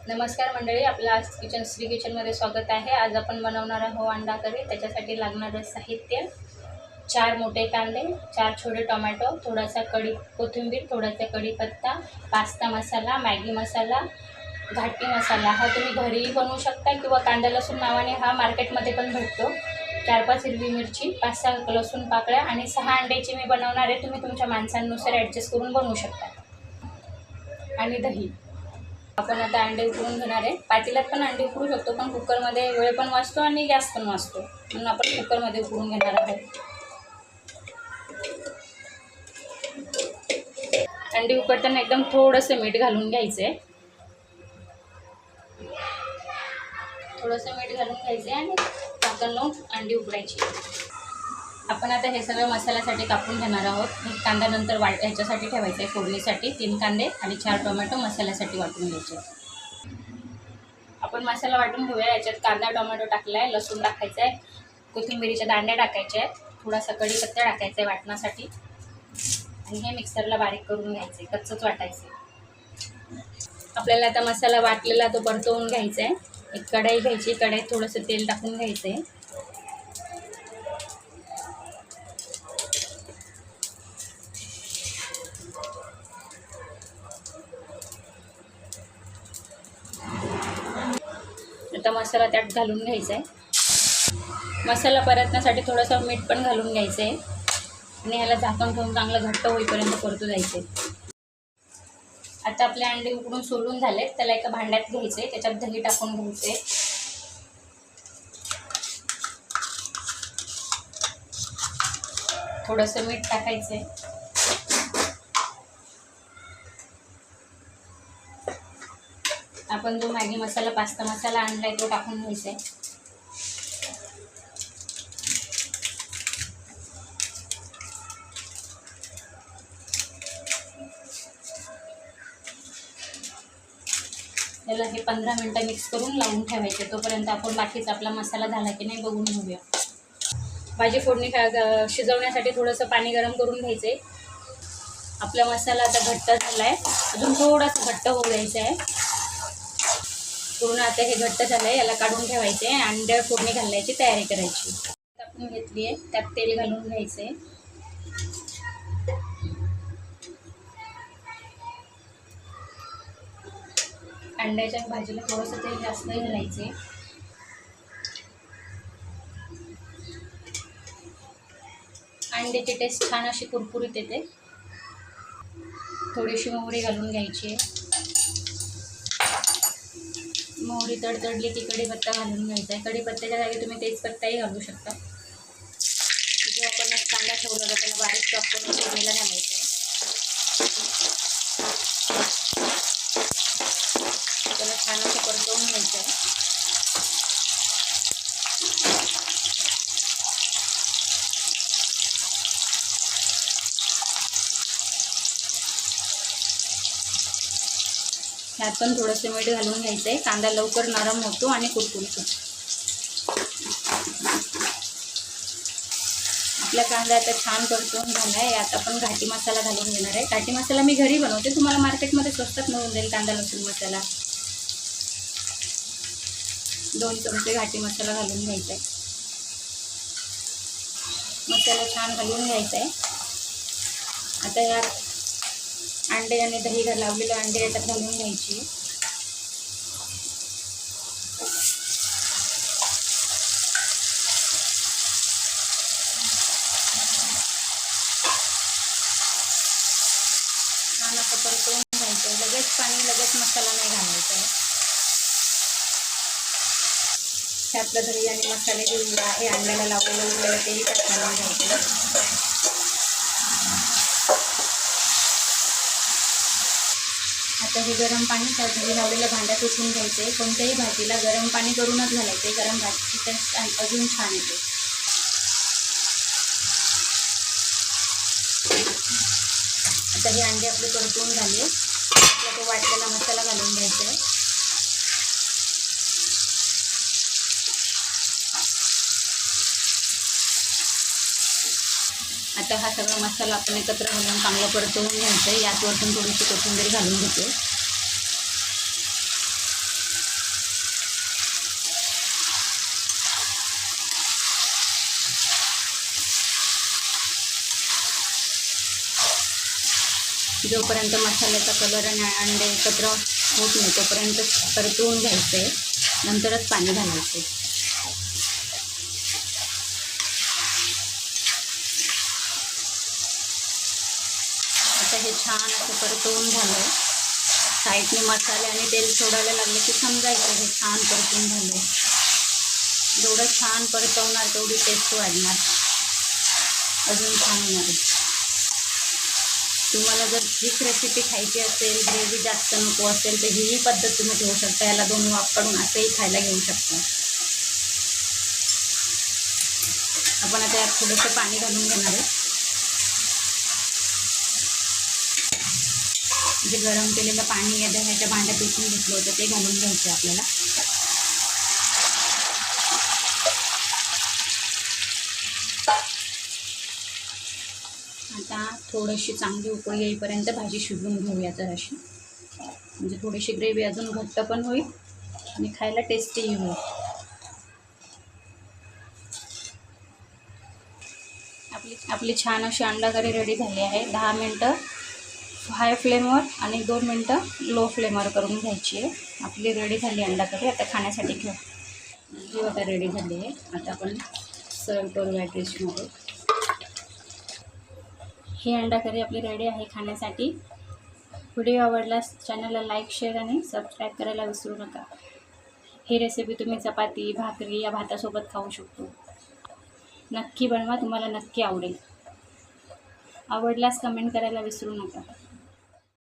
नमस्कार मंडळी, आपलं आज श्री किचनमध्ये स्वागत आहे। आज आपण बनवणार आहोत अंडा करी। त्याच्यासाठी लागणारं साहित्य 4 मोठे कांदे, 4 छोटे टोमॅटो, थोडासा कोथिंबीर, थोडासा कढीपत्ता, पास्ता मसाला, मॅगी मसाला, घाटी मसाला। हा तुम्ही घरीही बनवू शकता किंवा कांदा लसूण नावाने हा मार्केटमध्ये पण भेटतो। 4-5 हिरवी मिरची, 5-6 लसूण पाकळ्या आणि 6 अंड्याची मी बनवणार आहे। तुम्ही तुमच्या माणसांनुसार ॲडजस्ट करून बनवू शकता। आणि दही। आपण आता अंडे उकडून घेणार आहे। पातेल्यात पण अंडे उकडू शकतो, पण कुकरमध्ये वेळ पण वाचतो आणि गॅस पण वाचतो, म्हणून आपण कुकरमध्ये उकडून घेणार आहोत। अंडे उकडताना एकदम थोडंसं मीठ घालून घ्यायचं आहे, थोडंसं मीठ घालून घ्यायचं आहे आणि झाकण लावून अंडी उकडायची। आपण आता हे सगळं मसाल्यासाठी कापून घेणार आहोत। एक कांदा नंतर ह्याच्यासाठी ठेवायचा आहे फोडणीसाठी, 3 कांदे आणि 4 टोमॅटो मसाल्यासाठी वाटून घ्यायचे। आपण मसाला वाटून घेऊया। याच्यात कांदा टोमॅटो टाकला आहे, लसूण टाकायचा आहे, कोथिंबीरीच्या दांड्या टाकायच्या आहेत, थोडासा कढीपत्ता टाकायचा आहे वाटण्यासाठी आणि हे मिक्सरला बारीक करून घ्यायचे, कच्चंच वाटायचं। आपल्याला आता मसाला वाटलेला तो परतवून घ्यायचा आहे। एक कढाई घ्यायची, कढाईत थोडंसं तेल टाकून घ्यायचं आहे। आता मसाला त्यात घालून घ्यायचा आहे। मसाला परतण्यासाठी थोडंसं मीठ पण घालून घ्यायचं आहे आणि ह्याला झाकण ठेवून चांगलं घट्ट होईपर्यंत परतू द्यायचं आहे। आता आपले अंडे उकडून सोलून झालेत, त्याला एका भांड्यात घ्यायचे, त्याच्यात दही टाकून घ्यायचे, थोडंसं मीठ टाकायचं आहे, आपण जो मॅगी मसाला पास्ता मसाला आणला आहे तो टाकून घ्यायचा आहे। त्याला हे 15 मिनटं मिक्स करून लावून ठेवायचे। तोपर्यंत आपण बाकीचा आपला मसाला झाला की नाही बघून घेऊया। भाजी फोडणी शिजवण्यासाठी थोडंसं पाणी गरम करून घ्यायचे। आपला मसाला आता घट्ट झाला आहे, अजून थोडंसं घट्ट होऊ द्यायचं आहे। पूर्ण आता हे घट्ट झालं आहे, याला काढून ठेवायचे आहे। अंडे फोडणी घालायची तयारी करायची। आपण घेतली आहे, त्यात तेल घालून घ्यायचे, अंड्याच्या भाजीला थोडंसं तेल जास्त घालायचे। अंड्याची टेस्ट छान अशी कुरकुरीत येते। थोडीशी मोहरी घालून घ्यायची, मोहरी तडतडली की कढीपत्ता घालून घ्यायचा आहे। कढीपत्त्याच्या जागी तुम्ही तेजपत्ताही घालू शकता। जो आपण कांदा ठेवला होता त्याला बारीक चॉप करून फोडणीला घालायचं आहे, त्याला छान असं परतवून घ्यायचं आहे। ह्यात पण थोडंसं मीठ घालून घ्यायचं आहे, कांदा लवकर नरम होतो आणि कुरकुरीत होतो। आपला कांदा आता छान परतवून झाला आहे। आता आपण घाटी मसाला घालून घेणार आहे। घाटी मसाला मी घरी बनवते, तुम्हाला मार्केटमध्ये स्वस्तात मिळून जाईल। कांदा लसूण मसाला 2 चमचे घाटी मसाला घालून घ्यायचा आहे। मसाला छान घालून घ्यायचा आहे। आता यात अंडे आणि दही लावलेले अंडे याच्यात घालून घ्यायची, छान असं परतवून घ्यायचं आहे। लगेच पाणी लगेच मसाला नाही घालायचा आहे। त्यातलं दही आणि मसाले जे आहे अंड्याला लावलेलं उरलेलं तेही त्यात घालून घ्यायचं। आता हे गरम पाणी त्या दही लावलेल्या भांड्यात उठून घ्यायचं आहे। कोणत्याही भाजीला गरम पाणी करूनच घालायचं आहे, गरम भाजीची टेस्ट अजून छान येते। आता हे अंडे आपले परतवून झाले, आपला तो वाटलेला मसाला घालून घ्यायचा आहे। आता हा सगळा मसाला आपण एकत्र घालून चांगला परतवून घ्यायचा आहे। यात वरतून थोडीशी कोथिंबीर घालून घेते। जोपर्यंत मसाल्याचा कलर आणि अंडे एकत्र होत नाही तोपर्यंत परतवून घ्यायचं आहे, नंतरच पाणी घालायचं आहे. आता हे छान असं परतवून झालं आहे. साईडने मसाले आणि तेल सोडायला लागले की समजायचं हे छान परतवून झालं आहे. जेवढं छान परतवणार तेवढी टेस्ट वाढणार, अजून छान होणार आहे. तुम्हाला जर थिक रेसिपी खायची असेल, ग्रेव्ही जास्त नको असेल तर ही पद्धत तुम्ही ठेवू शकता. याला 2 वाफ काढून असंही खायला घेऊ शकता. आपण आता यात थोडंसं पाणी घालून घेणार आहे. जे गरम केलेलं पाणी ह्याच्या भांड्यात ओतून घेतलं होतं ते घालून घ्यायचं आपल्याला. आता थोडीशी चांगली उकळी येईपर्यंत भाजी शिजवून घेऊया जराशी, म्हणजे थोडीशी ग्रेव्ही अजून घट्ट पण होईल आणि खायला टेस्टीही होईल. आपली छान अशी अंडा करी रेडी झाली आहे. 10 मिनटं हाय फ्लेमवर आणि 2 मिनटं लो फ्लेमवर करून घ्यायची आहे. आपली रेडी झाली अंडा करी. आता खाण्यासाठी घेऊ. ही आता रेडी झाली आहे. आता आपण सर्व करूया डिशमध्ये. ही अंडा करी आपली रेडी आहे खाण्यासाठी. व्हिडिओ आवडल्यास चॅनलला लाईक, शेअर आणि सबस्क्राईब करायला विसरू नका. ही रेसिपी तुम्ही चपाती, भाकरी या भातासोबत खाऊ शकतो. नक्की बनवा, तुम्हाला नक्की आवडेल. आवडल्यास कमेंट करायला विसरू नका.